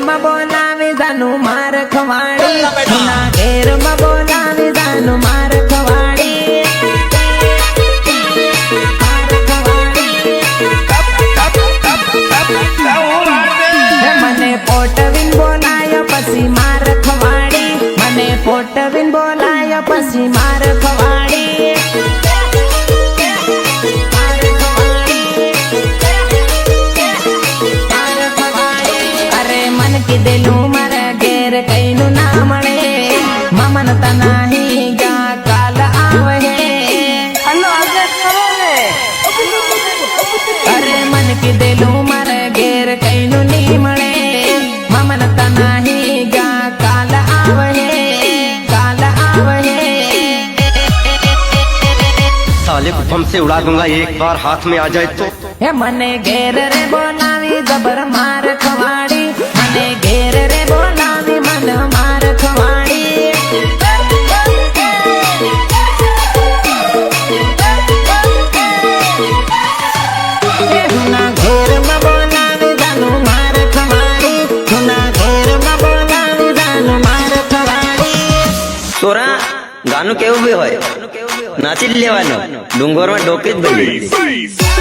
માં બોલાવી જાનું માર ખવાડી, જૂના ઘેર માં બોલાવી જાનું માર ખવાડી, મને પોટવીન બોલાયો પછી માર ખવાડી, મને પોટવીન બોલાયો પછી માર ખવાડી, અરે મન કીધેલું મારા ઘેર કઈનું ના મળે, મમન તનાહી ગા કાલ આવે, અરે મન કીધેલું મારા ઘેર કઈનું નહીં મળે, મમન તનાહી ગા કાલ આવે, કાલ આવે। साले को बम से उड़ा दूंगा एक बार हाथ में आ जाए तो। हे मने घेर रे बोलावी जबर मार खवाड़ी, मने घेर रे बोलावी मन मार खवाड़ी, जूना घेर में बोलावी जानु मार खवाड़ी, जूना घेर में बोलावी जानु मार खवाड़ी। तोरा गानु केवुं बी होय नाची ज लेवानुं, डूंगर में डोके ज बनी।